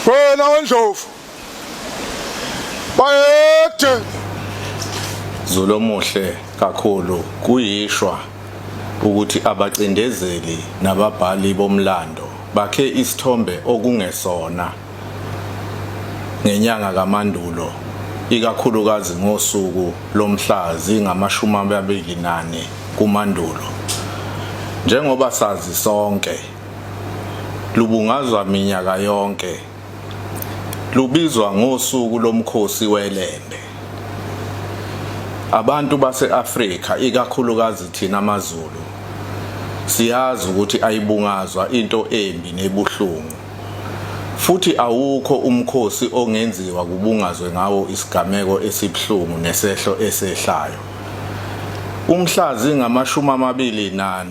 wena wendlovu bayethe Zulu omuhle kakhulu kuyishwa ukuthi abacindezeli nababhali bomlando bakhe isithombe okungesona ngenyanga kaMandulo ikakhulukazi ngosuku lomhla zingama-24 kuMandulo. Njengoba sazi sonke lubungazwa minyaka yonke lubizwa ngosuku lomkhosi weLembe. Abantu base-Afrika ikakhulukazi thina amaZulu siyazi ukuthi ayibungazwa into embi nebuhlungu, futhi awukho umkhosi ongenziwa kubungazwe ngawo isigameko esibuhlungu nesehlo esehlayo. Umhla zingama-24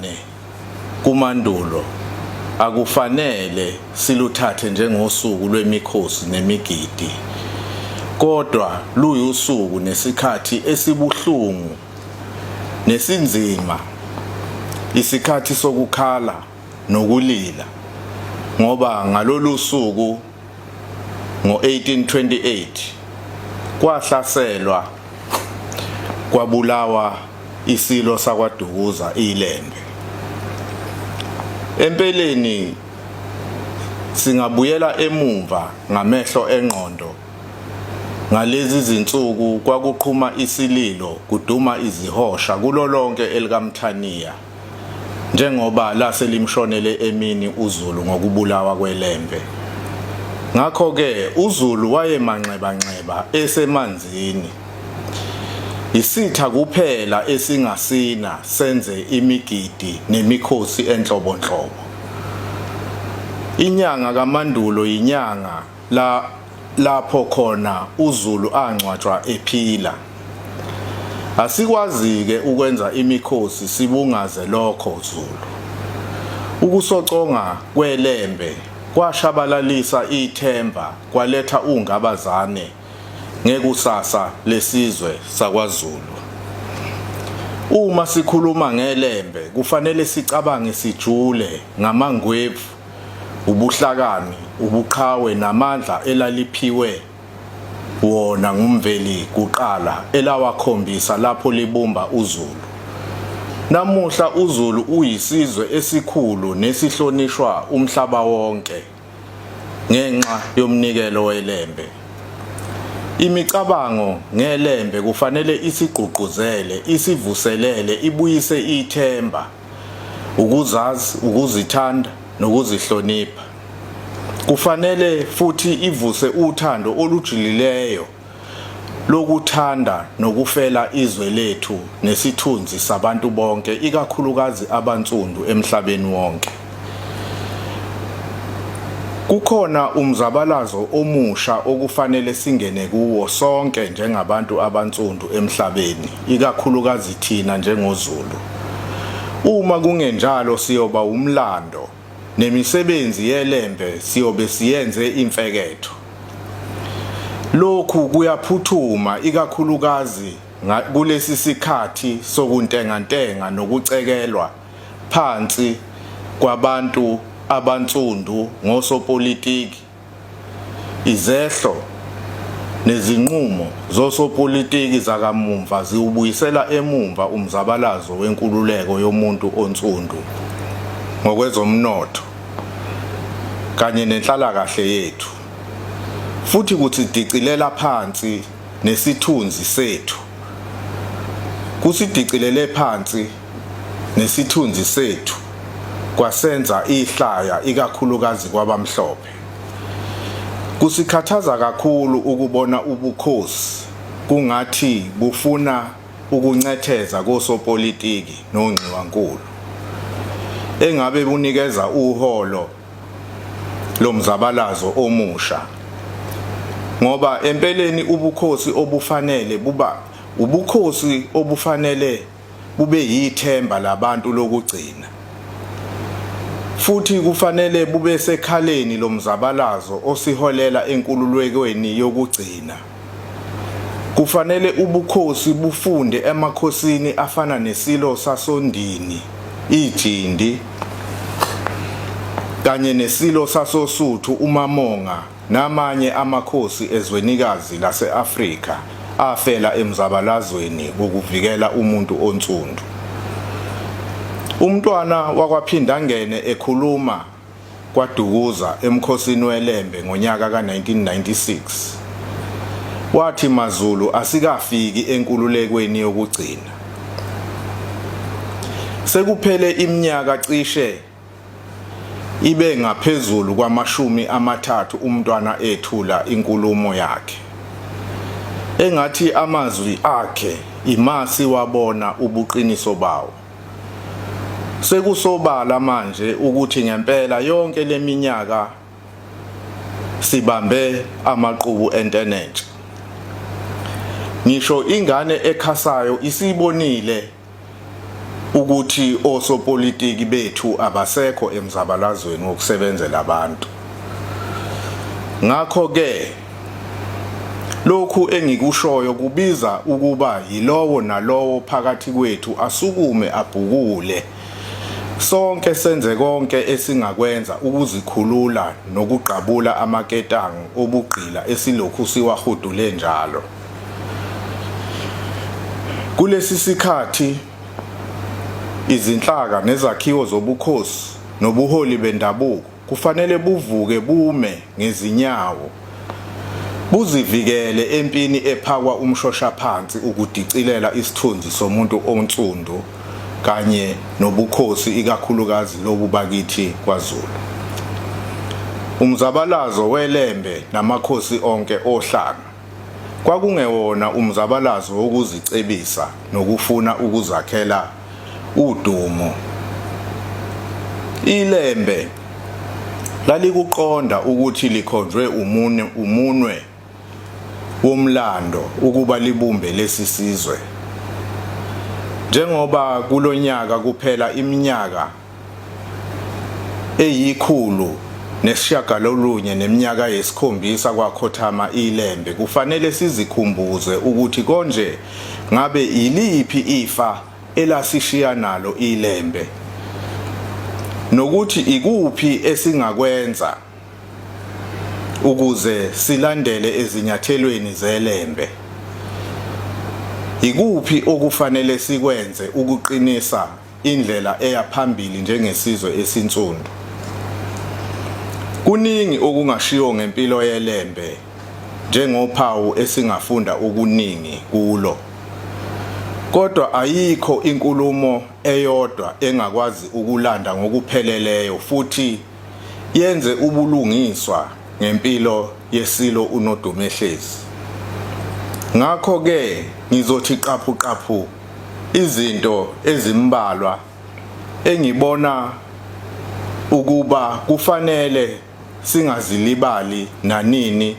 kuMandulo akufanele siluthathe njengosuku lwemikhosi nemigidi, kodwa luyusuku nesikhathi esibuhlungu nesinzima, isikhathi sokukhala nokulila, ngoba ngalolu suku ngo-1828 kwahlaselwa kwabulawa isilo sakwaDukuza iLembe. Empeleni singabuyela emumva ngamehlo engqondo. Ngalezi zinsuku kwakuqhuma isililo kuduma izihosha kulolonke elikaMthaniya, njengoba laselimshonele emini uZulu ngokubulawa kweLembe. Ngakho-ke uZulu wayemanxeba-nxeba esemanzini. Isitha kuphela esingasina senze imigidi nemikhosi enhlobonhlobo. Inyanga kaMandulo inyanga lapho khona uZulu angcwatshwa ephila. Asikwazi-ke ukwenza imikhosi sibungaze lokho Zulu. Ukusoconga kweLembe kwashabalalisa ithemba kwaletha ungabazane ngekusasa lesizwe sakwaZulu. Uma sikhuluma ngeLembe kufanele sicabange sijule ngamangwevu, ubuhlakani, ubuqhawe namandla elaliphiwe wona ngumveli kuqala elawakhombisa lapho libumba uZulu. Namuhla uZulu uyisizwe esikhulu nesihlonishwa umhlaba wonke ngenxa yomnikelo weLembe. Imicabango ngeLembe kufanele isigqugquzele, isivuselele, ibuyise ithemba, ukuzazi, ukuzithanda nokuzihlonipha. Kufanele futhi ivuse uthando olujulileyo lokuthanda nokufela izwe lethu nesithunzi sabantu bonke, ikakhulukazi abansundu emhlabeni wonke. Kukhona umzabalazo omusha okufanele singene kuwo sonke njengabantu abansundu emhlabeni, ikakhulukazi thina njengoZulu. Uma kungenjalo siyoba umlando nemisebenzi yeLembe siyobe siyenze imfeketho. Lokhu kuyaphuthuma ikakhulukazi kulesi sikhathi sokuntengantenga nokucekelwa phansi kwabantu abansundu ngosopolitiki. Izehlo nezinqumo zosopolitiki zakamumva ziwubuyisela emumva umzabalazo wenkululeko yomuntu onsundu ngokwezomnotho kanye nenhlalakahle yethu, futhi kusidicilela phansi nesithunzi sethu. Kusidicilele phansi nesithunzi sethu kwasenza ihlaya ikakhulukazi kwabamhlophe. Kusikhathaza kakhulu ukubona ubukhosi kungathi bufuna ukuncetheza kosopolitiki nongciwankulu engabe bunikeza uholo lomzabalazo omusha, ngoba empeleni ubukhosi obufanele bube yithemba labantu lokugcina, futhi kufanele bube sekhaleni lomzabalazo osiholela enkululekweni yokugcina. Kufanele ubukhosi bufunde emakhosini afana nesilo saSondini, iJindi, kanye nesilo sasoSuthu uMamonga namanye amakhosi ezwenikazi lase-Afrika afela emzabalazweni wokuvikela umuntu onsundu. Umntwana wakwaphinda ngene ekhuluma kwaDukuza emkhosini weLembe ngonyaka ka1996. Wathi maZulu asikafiki enkululekweni yokugcina. Sekuphele iminyaka cishe ibe ngaphezulu kwama30 umntwana ethula inkulumo yakhe. Engathi amazwi akhe imasi wabona ubuqiniso bawo. Sekusobala manje ukuthi ngempela yonke leminyaka sibambe amaqhubu entenetshe. Ngisho ingane ekhasayo isibonile ukuthi osopolitiki bethu abasekho emzabalazweni wokusebenzela abantu. Ngakho ke lokhu engikushoyo kubiza ukuba yilowo nalowo phakathi kwethu asukume abhukule. Sonke senze konke esingakwenza ukuzikhulula nokuqabula amaketangu obugqila esilokhu siwahudule njalo. Kulesi sikhathi izinhlaka nezakhiwo zobukhosi nobuholi bendabuko kufanele buvuke bume ngezinyawo. Buzivikele empini ephakwa umshosha phansi ukudicilela isithunzi somuntu onsundu kanye nobukhosi ikakhulukazi lobu bakithi kwaZulu. Umzabalazo weLembe namakhosi onke ohlanga kwakungewona umzabalazo wokuzicebisa nokufuna ukuzakhela udumo. iLembe lalikuqonda ukuthi likhonjwe umunwe womlando ukuba libumbe lesi sizwe. Njengoba kulonyaka kuphela iminyaka eyi100 neminyaka yesikhombisa kwakhothama iLembe, kufanele sizikhumbuze ukuthi konje ngabe iliphi ifa elasishiya nalo iLembe, nokuthi ikuphi esingakwenza ukuze silandele ezinyathelweni zeLembe. Ikuphi okufanele sikwenze ukuqinisa indlela eyaphambili njengesizwe esinsundu. Kuningi okungashiwo ngempilo yeLembe njengophawu esingafunda okuningi kulo. Kodwa ayikho inkulumo eyodwa engakwazi ukulanda ngokupheleleyo futhi yenze ubulungiswa ngempilo yesilo uNodumehlezi. Ngakho ke ngizothi qaphu izinto ezimbalwa engibona ukuba kufanele singazilibali nanini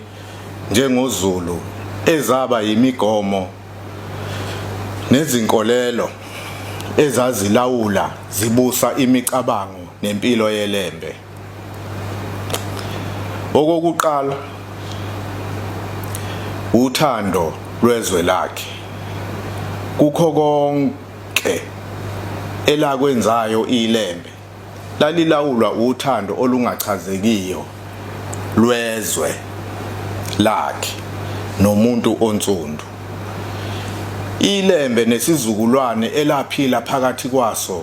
njengoZulu ezaba yimigomo nezinkolelo ezazilawula zibusa imicabango nempilo yeLembe. Okokuqala, uthando lwezwe lakhe. Kukho konke elakwenzayo iLembe lalilawulwa uthando olungachazekiyo lwezwe lakhe nomuntu onsundu. iLembe nesizukulwane elaphila phakathi kwaso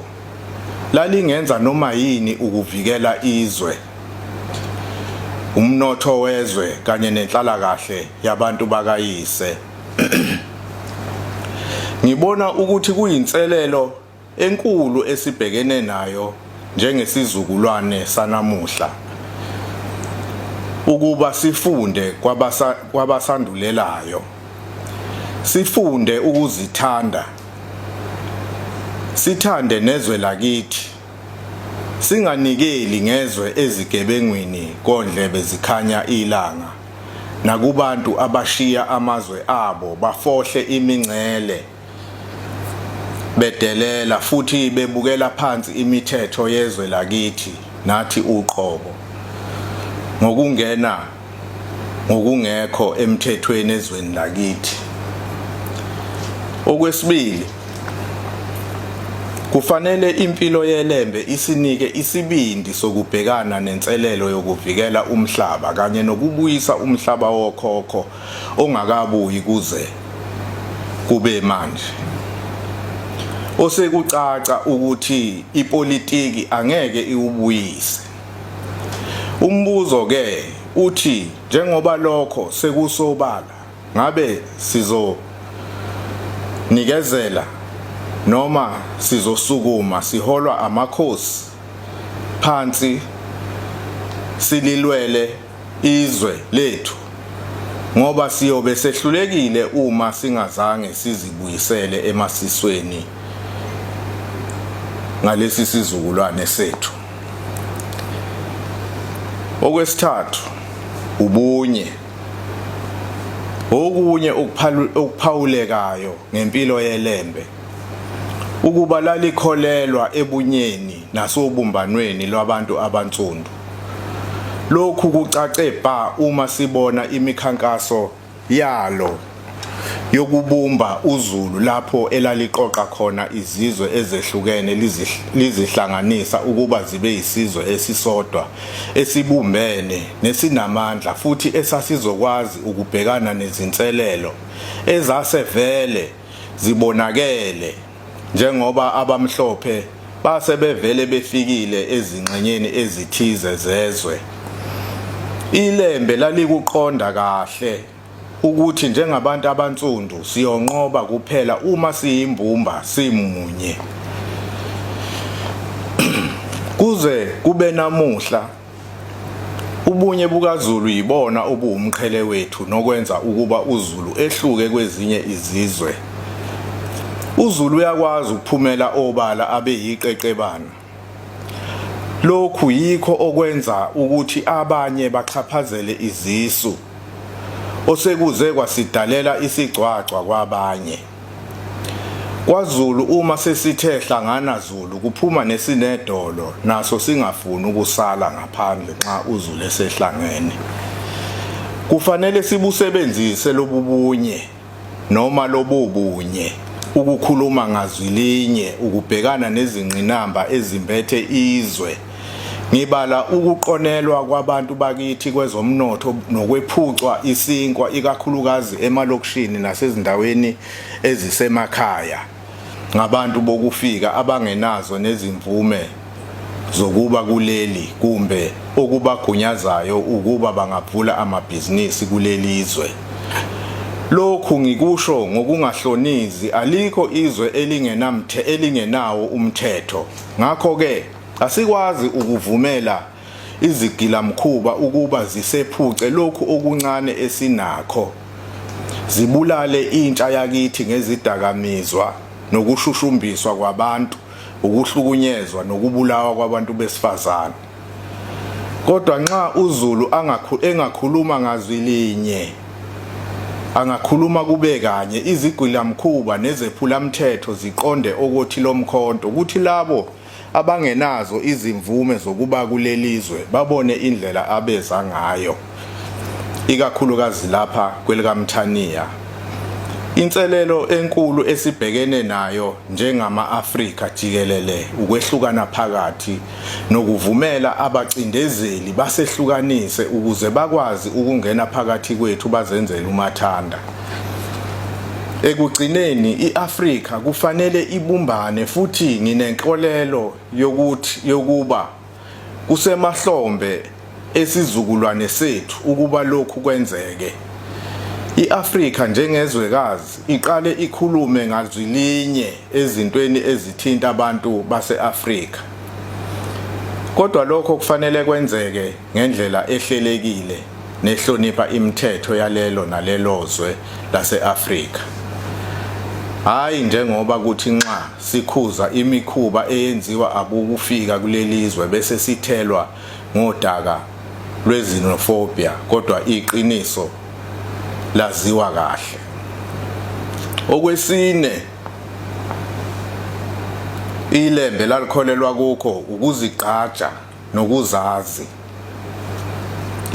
lalingenza noma yini ukuvikela izwe, umnotho wezwe kanye nenhlalakahle yabantu bakayise. Ngibona ukuthi kuyinselelo enkulu esibhekene nayo njengesizukulwane sanamuhla ukuba sifunde kwabasandulelayo. Sifunde ukuzithanda, sithande nezwe lakithi, singanikeli ngezwe ezigebengwini kondlebe zikhanya ilanga nakubantu abashiya amazwe abo bafohle imingcele bedelela futhi bebukela phansi imithetho yezwe lakithi nathi uqobo ngokungekho emthethweni ezweni lakithi. Okwesibili, Kufanele impilo yeLembe isinike isibindi sokubhekana nenselelo yokuvikela umhlaba kanye nokubuyisa umhlaba wokhokho ongakabuyi kuze kube manje. Osekucaca ukuthi ipolitiki angeke iwubuyise. Umbuzo ke uthi njengoba lokho sekusobala ngabe sizonikezela noma sizosukuma siholwa amakhosi phansi sililwele izwe lethu ngoba siyobe sehlulekile uma singazange sizibuyisele emasisweni ngalesi sizukulwane sethu. Okwesithathu ubunye. Okunye okuphawulekayo ngempilo yeLembe ukuba lalikholelwa ebunyeni nasobumbanweni lwabantu abansundu. Lokhu kucace bha uma sibona imikhankaso yalo yokubumba uZulu lapho elaliqoqa khona izizwe ezehlukene lizihlanganisa ukuba zibe isizwe esisodwa esibumbene nesinamandla futhi esasizokwazi ukubhekana nezinselelo ezasevele zibonakele njengoba abamhlophe base bevele befikile ezingxenyeni ezithize zezwe. iLembe lalikuqonda kahle ukuthi njengabantu abansundu siyonqoba kuphela uma siyimbumba simunye. Kuze kube namuhla ubunye bukaZulu yibona obuwumqhele wethu nokwenza ukuba uZulu ehluke kwezinye izizwe. uZulu uyakwazi ukuphumela obala abe yiqeqebana. Lokhu yikho okwenza ukuthi abanye baxhaphazele izisu osekuze kwasidalela isigcwagcwa kwabanye. KwaZulu uma sesithe hlangana Zulu kuphuma nesinedolo naso singafuni ukusala ngaphandle nxa uZulu esehlangene. Kufanele sibusebenzise lobubunye noma lobubunye ukukhuluma ngazwi linye ukubhekana nezingqinamba ezimbethe izwe. Ngibala ukuqonelwa kwabantu bakithi kwezomnotho nokwephucwa isinkwa ikakhulukazi emalokishini nasezindaweni ezisemakhaya ngabantu bokufika abangenazo nezimvume zokuba kuleli kumbe okubagunyazayo ukuba bangavula amabhizinisi kuleli izwe. Lokhu ngikusho ngokungahlonizi alikho izwe elingenawo umthetho. Ngakho ke asikwazi ukuvumela izigilamkhuba ukuba zisephuce lokhu okuncane esinakho. Zibulale intsha yakithi ngezidakamizwa nokushushumbiswa kwabantu, ukuhlukunyezwa nokubulawa kwabantu besifazane. Kodwa nxa uZulu engakhuluma ngazwi linye, angakhuluma kube kanye, izigilamkhuba nezephulamthetho ziqonde okuthi lomkhonto ukuthi labo abangenazo izimvume zokuba kulelizwe babone indlela abeza ngayo, ikakhulukazi lapha kwelikaMthaniya. Inselelo enkulu esibhekene nayo njengama-Afrika jikelele ukwehlukana phakathi nokuvumela abacindezeli basehlukanise ukuze bakwazi ukungena phakathi kwethu bazenzele umathanda. Ekugcineni iAfrika kufanele ibumbane futhi nginenkolelo yokuba kusemahlombe esizukulwane sethu ukuba lokhu kwenzeke. iAfrika njengezwekazi iqale ikhulume ngazwi linye ezintweni ezithinta abantu base-Afrika. Kodwa lokho kufanele kwenzeke ngendlela ehlelekile nehlonipha imithetho yalelo nalelo zwe lase-Afrika. Hayi njengoba kuthi nxa sikhuza imikhuba eyenziwa abukufika kulelizwe bese sithelwa ngodaka lwezinophobia, kodwa iqiniso laziwa kahle. Okwesine, iLembe lalikholelwa kukho ukuzigqaja nokuzazi.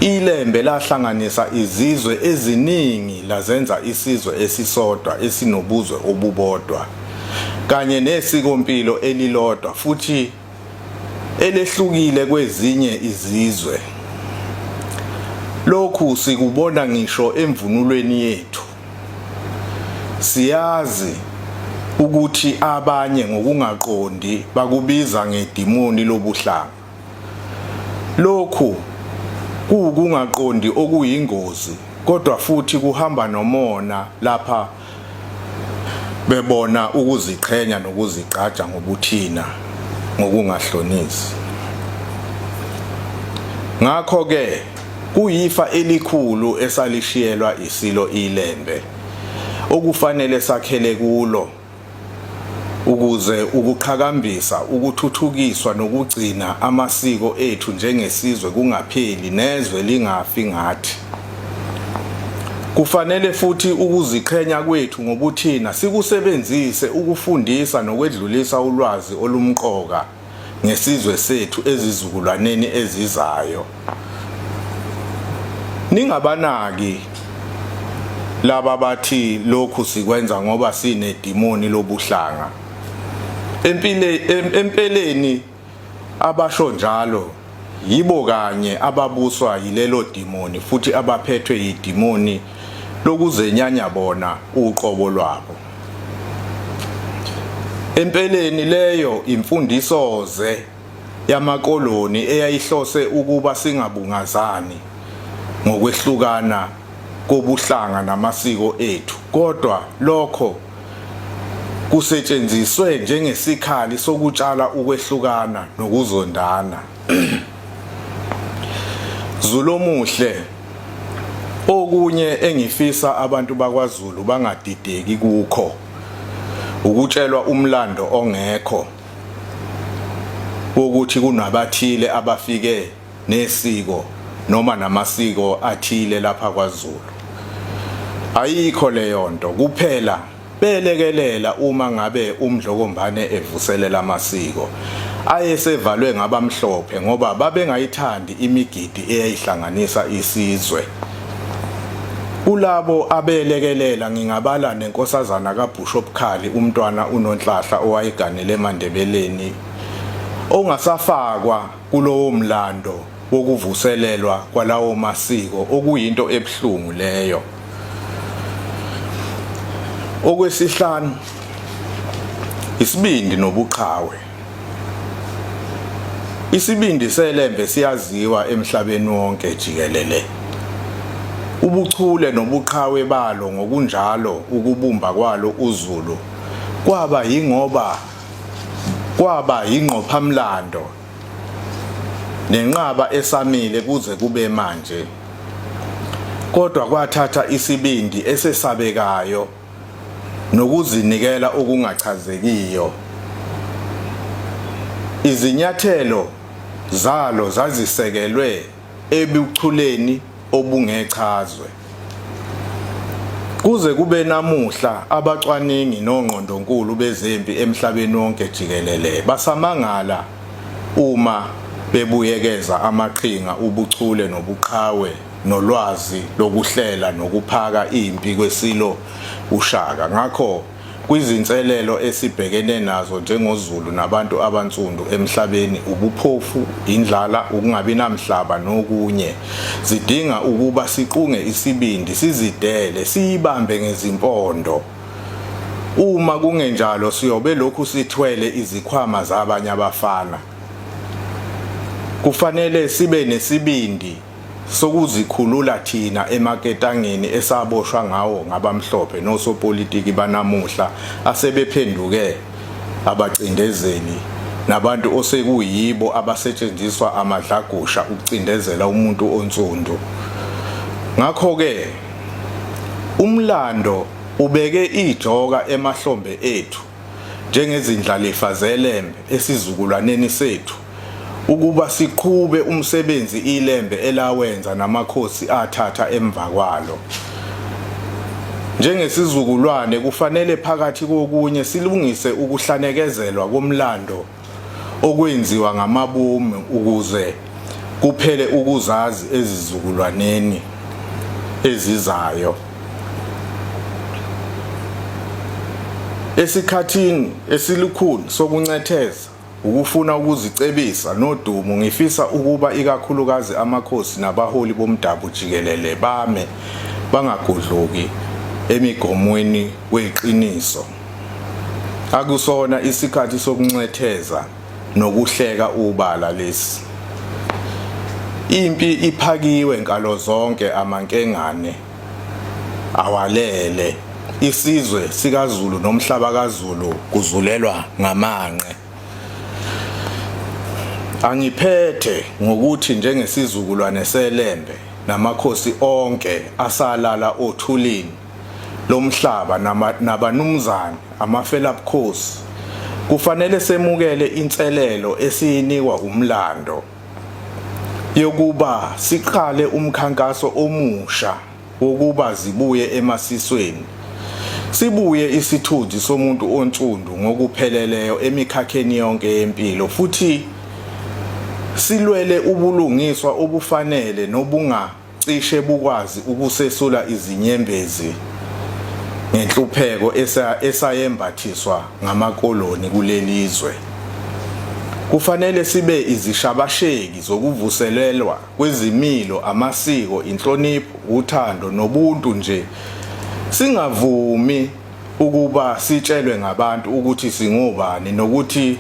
iLembe lahlanganisa izizwe eziningi lazenza isizwe esisodwa esinobuzwe obubodwa. kanye nesikompilo elilodwa futhi elehlukile kwezinye izizwe. Lokhu sikubona ngisho emvunulweni yethu. Siyazi ukuthi abanye ngokungaqondi bakubiza ngedimoni lobuhlanga. Lokhu kungaqondi okuyingozi, kodwa futhi kuhamba nomona lapha bebona ukuziqhenya nokuzigqaja ngobuthina ngokungahlonisi. Ngakho ke kuyifa elikhulu esalishiyelwa isilo ilembe okufanele sakhele kulo ukuze ukuqhakambisa ukuthuthukiswa nokugcina amasiko ethu njengesizwe kungapheli nezwe lingafi ngathi. Kufanele futhi ukuziqhenya kwethu ngobuthina sikusebenzise ukufundisa nokwedlulisa ulwazi olumqoka ngesizwe sethu ezizukulwaneni ezizayo. Ningabanaki laba bathi lokhu sikwenza ngoba sinedimoni lobuhlanga. Empeleni abasho njalo yibo kanye ababuswa yilelo dimoni futhi abaphethwe yidimoni lokuzenyanya bona uqobo lwabo. Empeleni leyo imfundiso yamakoloni eyayihlose ukuba singabungazani ngokwehlukana kobuhlanga namasiko ethu, kodwa lokho kusetshenziswe njengesikhali sokutshala ukwehlukana nokuzondana. Zulomuhle, okunye engifisa abantu bakwaZulu bangadideki kukho ukutshelwa umlando ongekho ukuthi kunabathile abafike nesiko noma namasiko athile lapha kwaZulu. Ayikho leyo nto, kuphela belekelela uma ngabe umdlokombane evuselela amasiko ayesevalwe ngabamhlophe ngoba babengayithandi imigidi eyayihlanganisa isizwe. Kulabo abelekelela ngingabala nenkosazana kaBishop Khali umntwana uNonhlahla owayeganele eMandebeleni ongasafakwa kulowo mlando wokuvuselelwa kwalawo masiko okuyinto ebhlungu leyo. Okwesihlanu, isibindi nobuqhawe. Isibindi selembe siyaziwa emhlabeni wonke jikelele. Ubuchule nobuqhawe balo ngokunjalo ukubumba kwalo uZulu kwaba yingqophamlando nenqaba esamile kuze kube manje. Kodwa kwathatha isibindi esesabekayo nokuzinikela okungachazekiyo. Izinyathelo zalo zazisekelwe ebuchuleni obungechazwe. Kuze kube namuhla abacwaningi nongqondonkulu bezempi emhlabeni wonke jikelele basamangala uma bebuyekeza amaqhinga ubuchule nobuqhawe nolwazi lokuhlela nokuphaka impi kwesilo ushaka. Ngakho kwizinselelo esibhekene nazo njengoZulu nabantu abansundu emhlabeni, ubuphofu, indlala, ukungabi namhlaba nokunye, zidinga ukuba siqunge isibindi, sizidele, siyibambe ngezimpondo. Uma kungenjalo siyobe lokhu sithwele izikhwama zabanye abafana. Kufanele sibe nesibindi sokuzikhulula thina emaketangeni esaboshwa ngawo ngabamhlophe nosopolitiki banamuhla asebephenduke abacindezeli nabantu osekuyibo abasetshenziswa amadlagusha ukucindezela umuntu onsundu. Ngakho ke umlando ubeke ijoka emahlombe ethu njengezindlalifa zelembe esizukulwaneni sethu ukuba siqhube umsebenzi ilembe elawenza namakhosi athatha emva kwalo. Njengesizukulwane kufanele phakathi kokunye silungise ukuhlanekezelwa komlando okwenziwa ngamabomu ukuze kuphele ukuzazi ezizukulwaneni ezizayo. Esikhathini esilukhuni sokuncetheza ukufuna ukuzicebisa nodumo, ngifisa ukuba ikakhulukazi amakhosi nabaholi bomdabu jikelele bame bangagodloki emigomweni weqiniso. Akusona isikhathi sokuncetheza nokuhleka ubala lesi. Impi iphakiwe nkalo zonke, amankengane awalele. Isizwe sikaZulu nomhlaba kaZulu kuzulelwa ngamanqe. Angiphethe ngokuthi njengesizukulwane seLembe namakhosi onke asalala othulini lomhlaba nabanumzane amafelabukhosi, kufanele semukele inselelo esiyinikwa umlando yokuba siqale umkhankaso omusha wokuba zibuye emasisweni, sibuye isithunzi somuntu onsundu ngokupheleleyo emikhakheni yonke yempilo, futhi silwele ubulungiswa obufanele nobungacishe bukwazi ukusesula izinyembezi ngenhlupheko esayembathiswa ngamakoloni kulelizwe. Kufanele sibe izishabasheki zokuvuselelwa kwezimilo, amasiko, inhlonipho, uthando nobuntu nje. Singavumi ukuba sitshelwe ngabantu ukuthi singobani nokuthi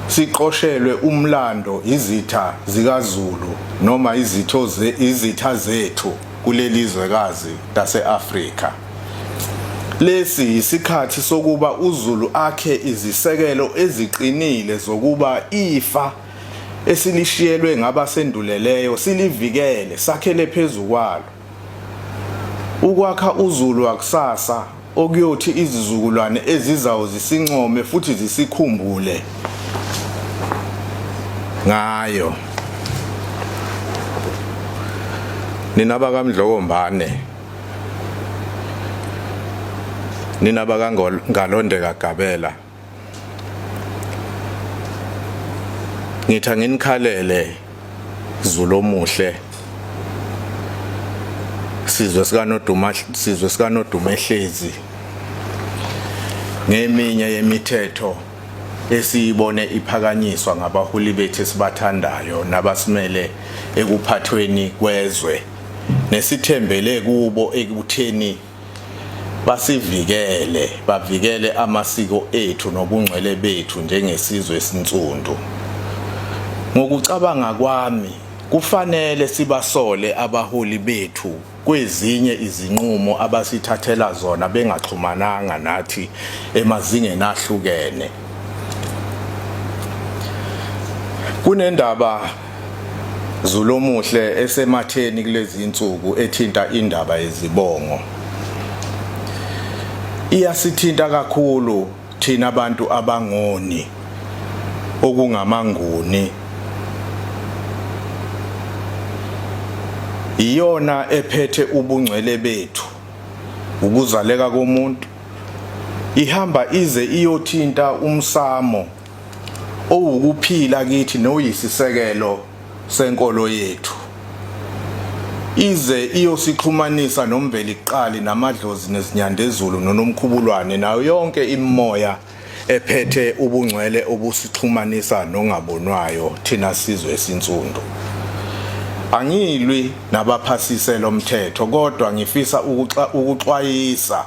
siqoshelwe umlando izitha zikaZulu noma izitha zethu kulelizwekazi lase-Afrika. Lesi isikhathi sokuba uZulu akhe izisekelo eziqinile zokuba ifa esilishiyelwe ngabasenduleleyo silivikele, sakhele phezu kwalo. Ukwakha uZulu wakusasa okuyothi izizukulwane ezizayo zisincome futhi zisikhumbule ngayo. Nina bakaMdlokombane, nina bakaNgalondeka Gabela, ngitha nginikhalele Zulu omuhle, sizwe sikaNodumehlezi, ngeminye yemithetho esiyibone iphakanyiswa ngabaholi bethu esibathandayo nabasimele ekuphathweni kwezwe, nesithembele kubo ekutheni basivikele, bavikele amasiko ethu nobungcwele bethu njengesizwe esinsundu. Ngokucabanga kwami, kufanele sibasole abaholi bethu kwezinye izinqumo abasithathela zona bengaxhumananga nathi emazingeni ahlukene. Kunendaba Zulu omuhle esematheni kulezi insuku ethinta indaba yezibongo. Iyasithinta kakhulu thina abantu abangoni okungamanguni. Iyona ephethe ubungcwele bethu, ukuzaleka komuntu. Ihamba ize iyothinta umsamo owukuphila kithi noyisisekelo senkolo yethu. Ize iyosixhumanisa nomvelikuqali namadlozi nezinyandezulu nonomkhubulwane nayo yonke imimoya ephethe ubungcwele obusixhumanisa nongabonwayo thina sizwe esinsundu. Angilwi nabaphasise lomthetho, kodwa ngifisa ukuxwayisa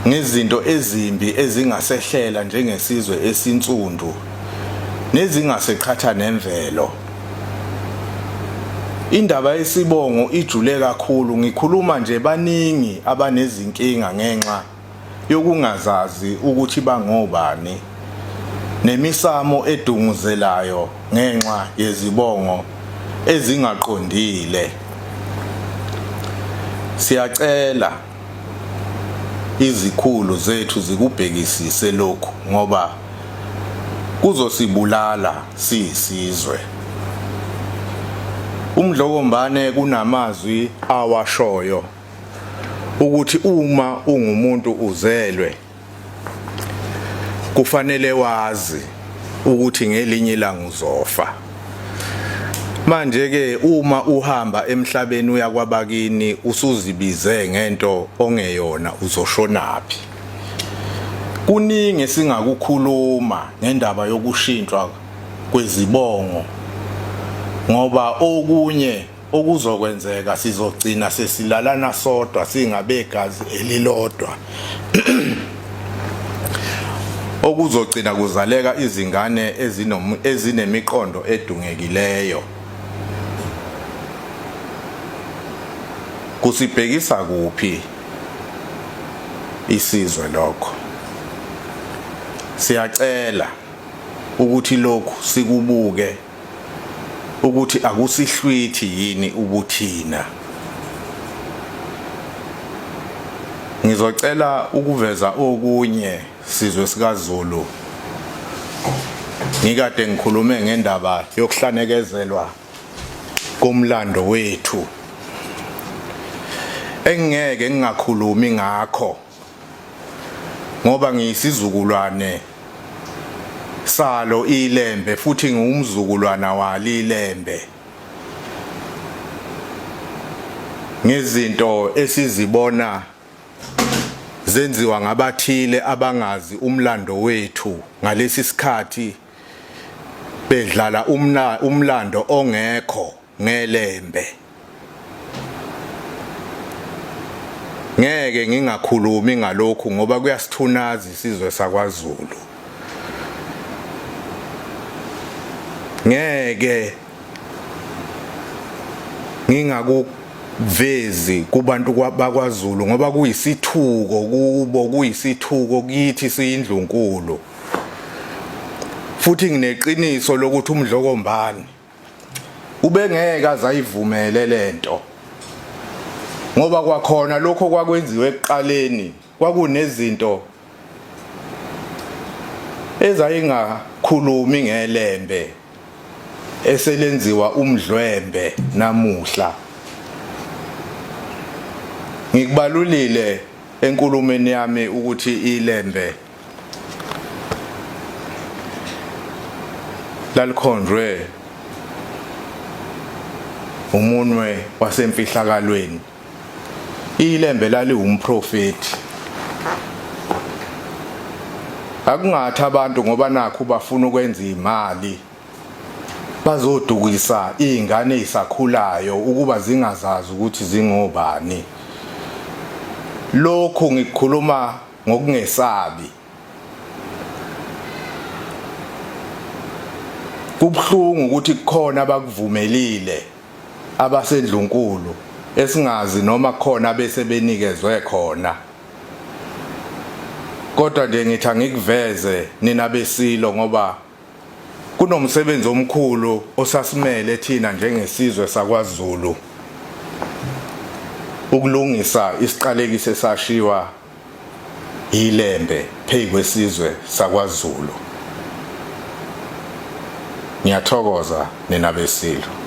ngezinto ezimbi ezingasehlela njengesizwe esinsundu nezingaseqhatha nemvelo. Indaba yesibongo ijule kakhulu. Ngikhuluma nje baningi abanezinkinga ngenxa yokungazazi ukuthi bangobani, nemisamo edunguzelayo ngenxa yezibongo ezingaqondile. Siyacela izikhulu zethu zikubhekisise lokhu ngoba kuzosibulala siyisizwe. uMdlokombane kunamazwi awashoyo ukuthi uma ungumuntu uzelwe kufanele wazi ukuthi ngelinye ilanga uzofa. Manje ke uma uhamba emhlabeni uyakwabakini usuzibize ngento ongeyona uzoshonaphi. Kuningi singakukhuluma ngendaba yokushintshwa kwezibongo ngoba okunye okuzokwenzeka sizogcina sesilalana sodwa singabegazi elilodwa okuzogcina kuzaleka izingane ezinemiqondo edungekileyo. Kusibhekisa kuphi isizwe lokho? Siyacela ukuthi lokhu sikubuke ukuthi akusihlwithi yini ubuthina. Ngizocela ukuveza okunye sizwe sikaZulu. Ngikade ngikhulume ngendaba yokuhlanekezelwa komlando wethu. Engeke ngingakhulumi ngakho ngoba ngiyisizukulwane salo iLembe futhi ngumzukulwana wali iLembe. Ngezinto esizibona zenziwa ngabathile abangazi umlando wethu ngalesi sikhathi bedlala umlando ongekho ngeLembe. Ngeke ngingakhulumi ngalokhu ngoba kuyasithunaza isizwe sakwaZulu. Ngeke ngingakuvezi kubantu bakwaZulu ngoba kuyisithuko kubo, kuyisithuko kithi siyindlunkulu. Futhi ngineqiniso lokuthi uMdlokombane ubengeke azayivumele lento ngoba kwakhona lokho kwakwenziwe ekuqaleni kwakunezinto ezayingakhulumi ngeLembe eselenziwa uMdlwembe namuhla. Ngikubalulile enkulumeni yami ukuthi iLembe lalikhonjwe umunwe wasemfihlakalweni. iLembe lali umprofeti. Akungathi abantu ngoba nakho bafuna ukwenza imali bazodukisa izingane ezisakhulayo ukuba zingazazi ukuthi zingobani. Lokho ngikukhuluma ngokungesabi. Kubhlungu ukuthi kukhona abakuvumelile abasendlunkulu esingazi noma khona bese benikezwe khona. Kodwa nje ngithi angikuveze nina besilo ngoba kunomsebenzi omkhulu osasimele thina njengesizwe sakwaZulu ukulungisa isiqalekiso esashiwa iLembe phezu kwesizwe sakwaZulu. Ngiyathokoza nina besilo.